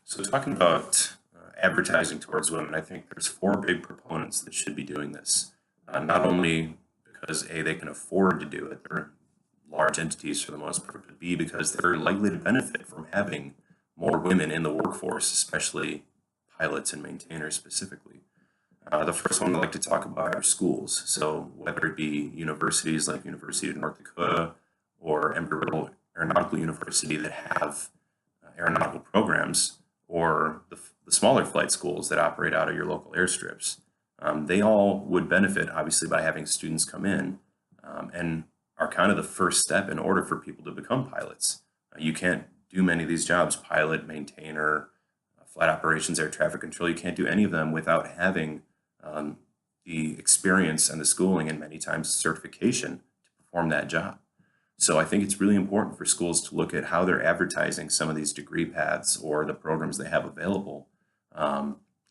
So talking about advertising towards women, I think there's four big proponents that should be doing this. Not only because A, they can afford to do it, they're large entities for the most part, but B, because they're likely to benefit from having more women in the workforce, especially pilots and maintainers specifically. The first one I'd like to talk about are schools. So whether it be universities like University of North Dakota or Embry-Riddle Aeronautical University that have aeronautical programs, or the smaller flight schools that operate out of your local airstrips, they all would benefit obviously by having students come in and are kind of the first step in order for people to become pilots. You can't do many of these jobs, pilot, maintainer, flight operations, air traffic control. You can't do any of them without having the experience and the schooling and many times certification to perform that job. So I think it's really important for schools to look at how they're advertising some of these degree paths or the programs they have available,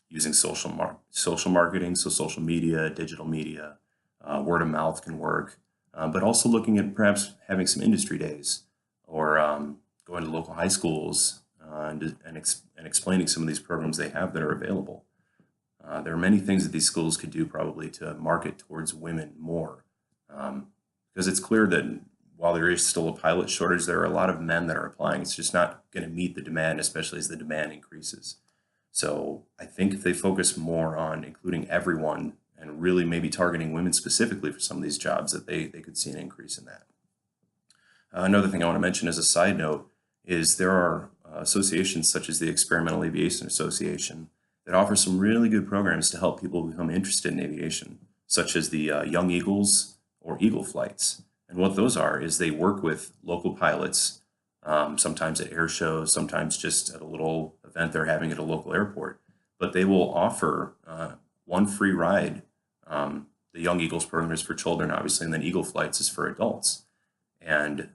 using social marketing, so social media, digital media, word of mouth can work, but also looking at perhaps having some industry days or going to local high schools and explaining some of these programs they have that are available. There are many things that these schools could do probably to market towards women more, because it's clear that while there is still a pilot shortage, there are a lot of men that are applying. It's just not going to meet the demand, especially as the demand increases. So I think if they focus more on including everyone and really maybe targeting women specifically for some of these jobs, that they could see an increase in that. Another thing I want to mention as a side note is there are associations such as the Experimental Aviation Association that offer some really good programs to help people become interested in aviation, such as the Young Eagles or Eagle Flights. And what those are is they work with local pilots, sometimes at air shows, sometimes just at a little event they're having at a local airport. But they will offer one free ride. The Young Eagles program is for children, obviously, and then Eagle Flights is for adults. And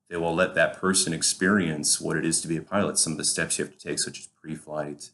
they will let that person experience what it is to be a pilot, some of the steps you have to take, such as pre-flight,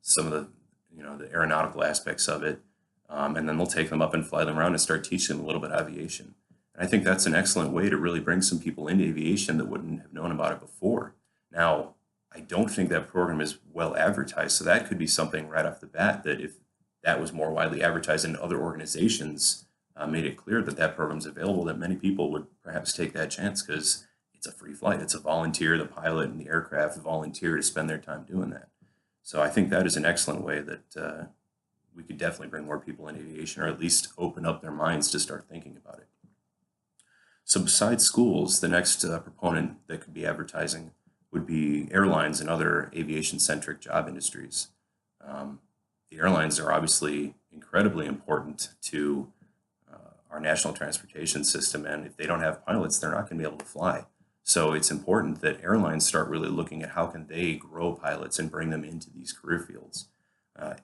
some of the the aeronautical aspects of it, and then they'll take them up and fly them around and start teaching them a little bit of aviation. And I think that's an excellent way to really bring some people into aviation that wouldn't have known about it before. Now, I don't think that program is well advertised, so that could be something right off the bat that if that was more widely advertised and other organizations made it clear that that program is available, that many people would perhaps take that chance because it's a free flight. It's a volunteer. The pilot and the aircraft volunteer to spend their time doing that. So I think that is an excellent way that we could definitely bring more people in aviation, or at least open up their minds to start thinking about it. So besides schools, the next proponent that could be advertising would be airlines and other aviation-centric job industries. The airlines are obviously incredibly important to our national transportation system, and if they don't have pilots, they're not going to be able to fly. So it's important that airlines start really looking at how can they grow pilots and bring them into these career fields. I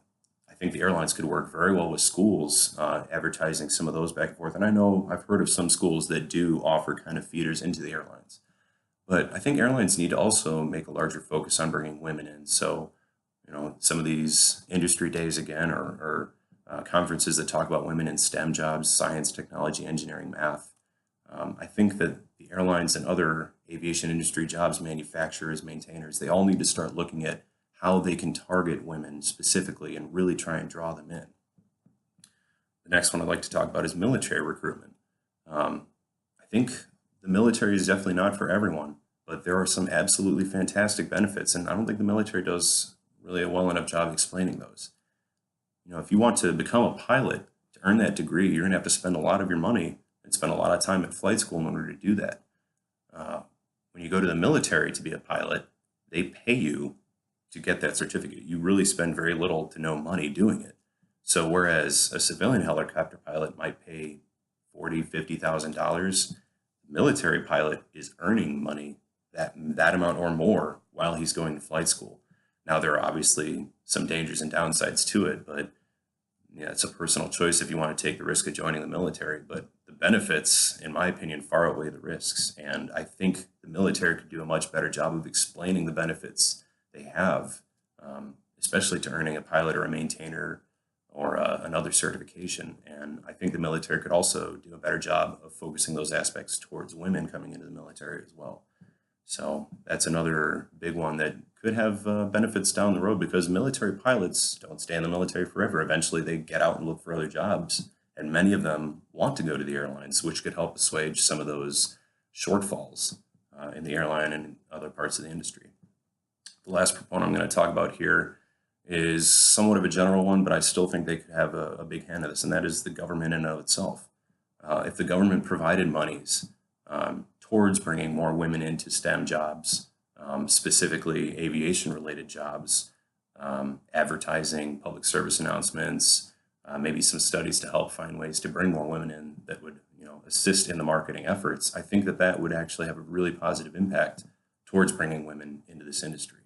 think the airlines could work very well with schools, advertising some of those back and forth. And I know I've heard of some schools that do offer kind of feeders into the airlines. But I think airlines need to also make a larger focus on bringing women in. So, some of these industry days again, or conferences that talk about women in STEM jobs, science, technology, engineering, math. I think that the airlines and other aviation industry jobs, manufacturers, maintainers, they all need to start looking at how they can target women specifically and really try and draw them in. The next one I'd like to talk about is military recruitment. I think the military is definitely not for everyone, but there are some absolutely fantastic benefits, and I don't think the military does really a well enough job explaining those. If you want to become a pilot, to earn that degree, you're going to have to spend a lot of your money and spend a lot of time at flight school in order to do that. When you go to the military to be a pilot, they pay you to get that certificate. You really spend very little to no money doing it. So whereas a civilian helicopter pilot might pay $40,000, $50,000, the military pilot is earning money that amount or more while he's going to flight school. Now, there are obviously some dangers and downsides to it, but it's a personal choice if you want to take the risk of joining the military. But the benefits, in my opinion, far outweigh the risks. And I think the military could do a much better job of explaining the benefits they have, especially to earning a pilot or a maintainer or another certification. And I think the military could also do a better job of focusing those aspects towards women coming into the military as well. So that's another big one that could have benefits down the road because military pilots don't stay in the military forever. Eventually, they get out and look for other jobs, and many of them want to go to the airlines, which could help assuage some of those shortfalls in the airline and other parts of the industry. The last proponent I'm going to talk about here is somewhat of a general one, but I still think they could have a big hand in this, and that is the government in and of itself. If the government provided monies towards bringing more women into STEM jobs, specifically aviation-related jobs, advertising, public service announcements, maybe some studies to help find ways to bring more women in that would, assist in the marketing efforts, I think that would actually have a really positive impact towards bringing women into this industry.